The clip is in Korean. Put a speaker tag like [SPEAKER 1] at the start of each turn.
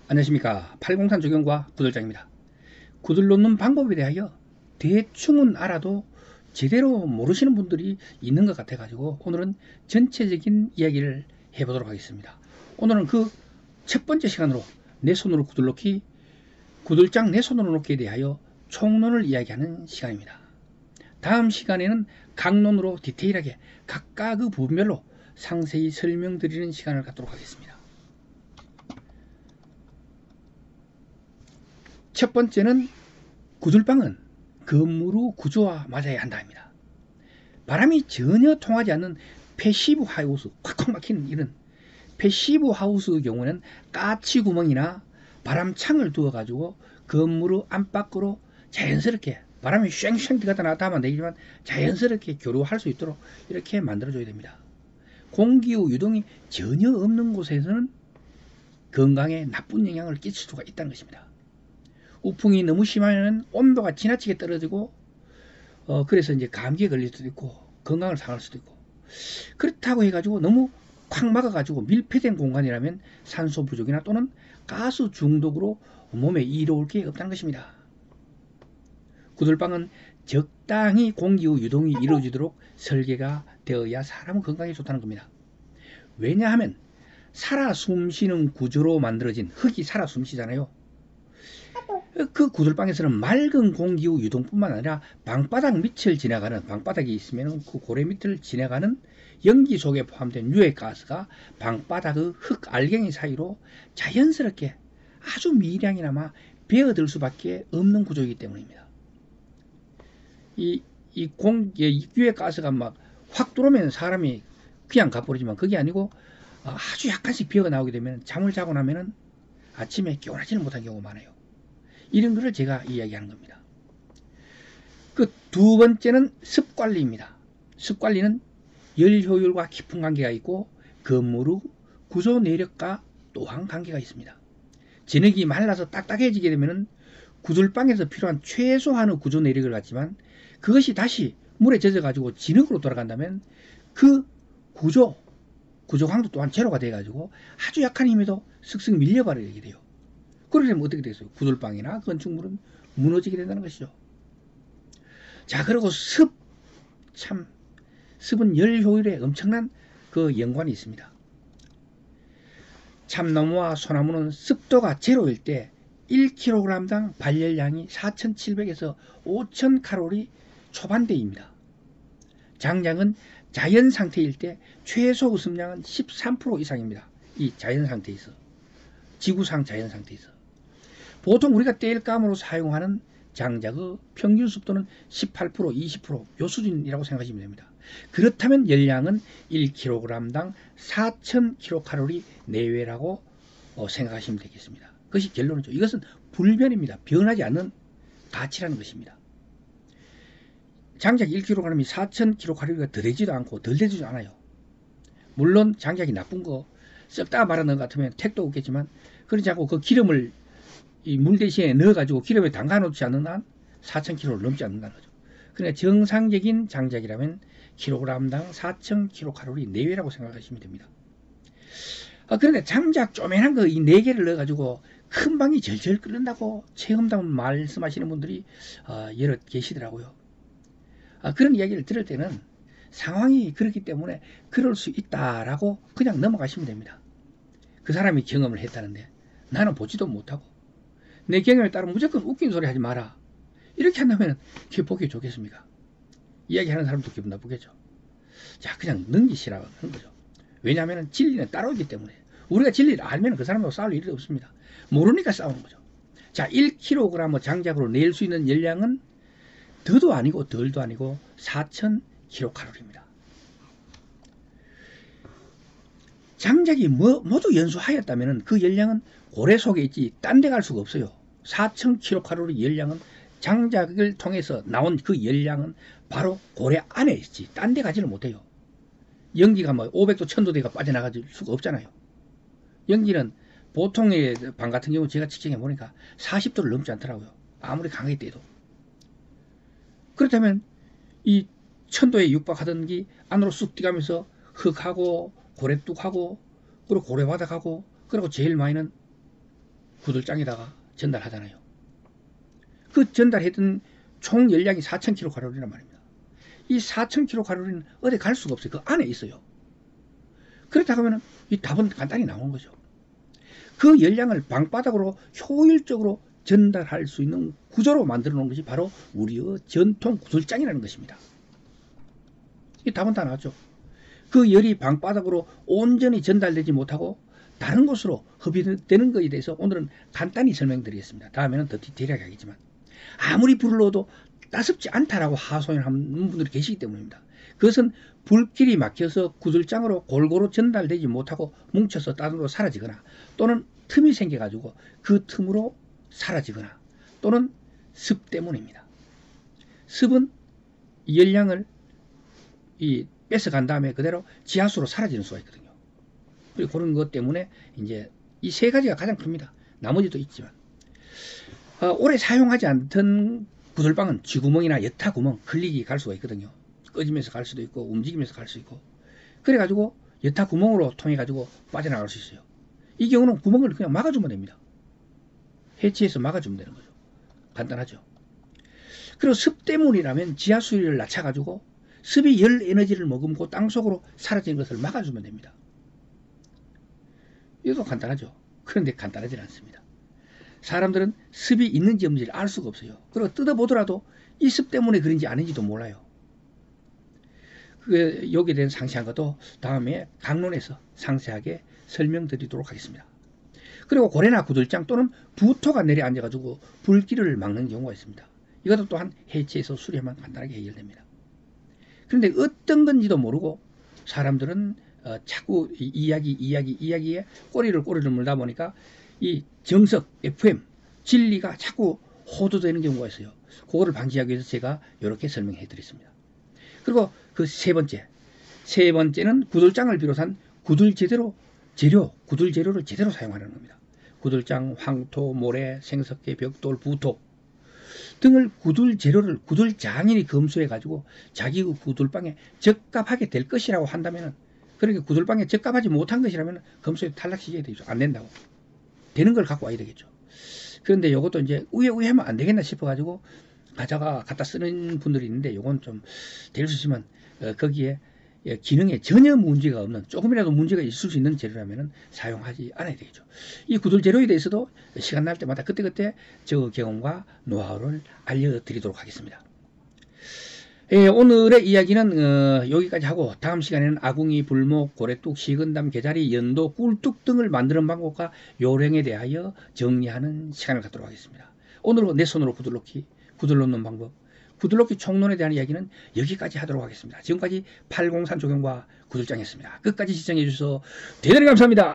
[SPEAKER 1] 안녕하십니까. 팔공산 조경과 구들장입니다. 구들 놓는 방법에 대하여 대충은 알아도 제대로 모르시는 분들이 있는 것 같아 가지고 오늘은 전체적인 이야기를 해보도록 하겠습니다. 오늘은 그 첫 번째 시간으로 내 손으로 구들 놓기, 구들장 내 손으로 놓기에 대하여 총론을 이야기하는 시간입니다. 다음 시간에는 강론으로 디테일하게 각각의 부분별로 상세히 설명드리는 시간을 갖도록 하겠습니다. 첫 번째는 구들방은 건물의 구조와 맞아야 한다입니다. 바람이 전혀 통하지 않는 패시브 하우스, 콱콱 막히는 이런 패시브 하우스의 경우는 까치구멍이나 바람창을 두어 가지고 건물의 안팎으로 자연스럽게 바람이 쉥쉥 들어갔다 나갔다 하면 되지만 자연스럽게 교류할 수 있도록 이렇게 만들어줘야 됩니다. 공기의 유동이 전혀 없는 곳에서는 건강에 나쁜 영향을 끼칠 수가 있다는 것입니다. 우풍이 너무 심하면 온도가 지나치게 떨어지고 그래서 이제 감기에 걸릴 수도 있고 건강을 상할 수도 있고, 그렇다고 해가지고 너무 콱 막아가지고 밀폐된 공간이라면 산소 부족이나 또는 가스 중독으로 몸에 이로울 게 없다는 것입니다. 구들방은 적당히 공기의 유동이 이루어지도록 설계가 되어야 사람 건강에 좋다는 겁니다. 왜냐하면 살아 숨쉬는 구조로 만들어진, 흙이 살아 숨쉬잖아요. 그 구들방에서는 맑은 공기의 유동뿐만 아니라 방바닥 밑을 지나가는, 방바닥이 있으면 그 고래 밑을 지나가는 연기 속에 포함된 유해가스가 방바닥의 흙 알갱이 사이로 자연스럽게 아주 미량이나마 배어들 수밖에 없는 구조이기 때문입니다. 이 유해가스가 막 확 들어오면 사람이 그냥 가버리지만 그게 아니고 아주 약간씩 비어가 나오게 되면 잠을 자고 나면은 아침에 깨어나지는 못한 경우가 많아요. 이런 거를 제가 이야기하는 겁니다. 그 두 번째는 습관리입니다. 습관리는 열 효율과 깊은 관계가 있고 건물의 구조 내력과 또한 관계가 있습니다. 진흙이 말라서 딱딱해지게 되면 구들방에서 필요한 최소한의 구조 내력을 갖지만 그것이 다시 물에 젖어 가지고 진흙으로 돌아간다면 그 구조 강도 또한 제로가 돼 가지고 아주 약한 힘에도 슥슥 밀려버리게 돼요. 그러려면 어떻게 되겠어요? 구들방이나 건축물은 무너지게 된다는 것이죠. 자, 그리고 습은 열 효율에 엄청난 그 연관이 있습니다. 참나무와 소나무는 습도가 제로일 때 1kg당 발열량이 4,700에서 5,000칼로리 초반대입니다. 장작은 자연 상태일 때 최소 웃음량은 13% 이상입니다. 이 자연 상태에서, 지구상 자연 상태에서. 보통 우리가 땔감으로 사용하는 장작의 평균 습도는 18%, 20% 요 수준이라고 생각하시면 됩니다. 그렇다면 열량은 1kg당 4,000kcal 내외라고 생각하시면 되겠습니다. 그것이 결론이죠. 이것은 불변입니다. 변하지 않는 가치라는 것입니다. 장작 1kg이 4,000kcal가 더 되지도 않고 덜 되지도 않아요. 물론 장작이 나쁜 거 썩다가 말아넣은 것 같으면 택도 없겠지만 그렇지 않고 그 기름을 이 물 대신에 넣어가지고 기름에 담가 놓지 않는 한 4,000kg를 넘지 않는다는 거죠. 그러니까 정상적인 장작이라면 킬로그램당 4,000kcal 내외라고 생각하시면 됩니다. 그런데 장작 쪼매난 거 이 4개를 넣어가지고 큰 방이 절절 끓는다고 체험담을 말씀하시는 분들이 여러 계시더라고요. 그런 이야기를 들을 때는 상황이 그렇기 때문에 그럴 수 있다라고 그냥 넘어가시면 됩니다. 그 사람이 경험을 했다는데 나는 보지도 못하고 내 경험에 따라 무조건 웃긴 소리 하지 마라, 이렇게 한다면 그게 보기 좋겠습니까? 이야기하는 사람도 기분 나쁘겠죠. 자, 그냥 넘기시라고 하는 거죠. 왜냐하면 진리는 따로있기 때문에. 우리가 진리를 알면 그 사람하고 싸울 일이 없습니다. 모르니까 싸우는 거죠. 자, 1kg 장작으로 낼 수 있는 열량은 더도 아니고 덜도 아니고 4,000kcal입니다. 장작이 모두 연소하였다면 그 열량은 고래 속에 있지 딴 데 갈 수가 없어요. 4,000kcal 열량은 장작을 통해서 나온 그 열량은 바로 고래 안에 있지 딴 데 가지를 못해요. 연기가 뭐 500도 1000도대가 빠져나갈 수가 없잖아요. 연기는 보통의 방 같은 경우 제가 측정해 보니까 40도를 넘지 않더라고요. 아무리 강하게 떼도. 그렇다면 이 1000도에 육박하던 게 안으로 쑥 뛰가면서 흙하고 고래뚝하고 그리고 고래바닥하고 그리고 제일 많이는 구들장에다가 전달하잖아요. 그 전달했던 총 열량이 4000kcal란 말입니다. 이 4000kcal는 어디 갈 수가 없어요. 그 안에 있어요. 그렇다고 하면 이 답은 간단히 나오는 거죠. 그 열량을 방바닥으로 효율적으로 전달할 수 있는 구조로 만들어 놓은 것이 바로 우리의 전통 구들장이라는 것입니다. 이 답은 다 나왔죠. 그 열이 방바닥으로 온전히 전달되지 못하고 다른 곳으로 흡입되는 것에 대해서 오늘은 간단히 설명드리겠습니다. 다음에는 더 디테일하게 하겠지만, 아무리 불을 넣어도 따숩지 않다라고 하소연하는 분들이 계시기 때문입니다. 그것은 불길이 막혀서 구들장으로 골고루 전달되지 못하고 뭉쳐서 따로 사라지거나, 또는 틈이 생겨가지고 그 틈으로 사라지거나, 또는 습 때문입니다. 습은 열량을 뺏어간 다음에 그대로 지하수로 사라지는 수가 있거든요. 그리고 그런 것 때문에 이제 이 세 가지가 가장 큽니다. 나머지도 있지만, 오래 사용하지 않던 구들방은 쥐구멍이나 여타구멍, 클릭이 갈 수가 있거든요. 꺼지면서 갈 수도 있고 움직이면서 갈 수 있고, 그래가지고 여타구멍으로 통해가지고 빠져나갈 수 있어요. 이 경우는 구멍을 그냥 막아주면 됩니다. 해치해서 막아주면 되는 거죠. 간단하죠. 그리고 습 때문이라면 지하수위를 낮춰가지고 습이 열 에너지를 머금고 땅속으로 사라지는 것을 막아주면 됩니다. 이것도 간단하죠. 그런데 간단하지 않습니다. 사람들은 습이 있는지 없는지를 알 수가 없어요. 그리고 뜯어보더라도 이 습 때문에 그런지 아닌지도 몰라요. 여기에 대한 상세한 것도 다음에 강론에서 상세하게 설명드리도록 하겠습니다. 그리고 고래나 구들장 또는 부토가 내려앉아가지고 불길을 막는 경우가 있습니다. 이것도 또한 해치해서 수리하면 간단하게 해결됩니다. 그런데 어떤 건지도 모르고 사람들은 자꾸 이야기에 꼬리를 물다 보니까 이 정석, FM, 진리가 자꾸 호도되는 경우가 있어요. 그거를 방지하기 위해서 제가 이렇게 설명해 드렸습니다. 그리고 그 세 번째는 구들장을 비롯한 구들 재료를 제대로 사용하는 겁니다. 구들장, 황토, 모래, 생석회, 벽돌, 부토 등을 구들 장인이 검수해 가지고 자기 구들방에 적합하게 될 것이라고 한다면은, 그러니까 구들방에 적합하지 못한 것이라면 검수에 탈락시켜야 되죠. 안 된다고. 되는 걸 갖고 와야 되겠죠. 그런데 이것도 이제 우회하면 안 되겠나 싶어 가지고 가져가 갖다 쓰는 분들이 있는데, 요건 좀 될 수 있으면 거기에 기능에 전혀 문제가 없는, 조금이라도 문제가 있을 수 있는 재료라면 사용하지 않아야 되겠죠. 이 구들 재료에 대해서도 시간 날 때마다 그때그때 저 경험과 노하우를 알려드리도록 하겠습니다. 오늘의 이야기는 여기까지 하고, 다음 시간에는 아궁이, 불목, 고래뚝, 시건담, 개자리, 연도, 꿀뚝 등을 만드는 방법과 요령에 대하여 정리하는 시간을 갖도록 하겠습니다. 오늘은 내 손으로 구들 놓는 방법, 구들놓기 총론에 대한 이야기는 여기까지 하도록 하겠습니다. 지금까지 803 조경과 구들장이었습니다. 끝까지 시청해 주셔서 대단히 감사합니다.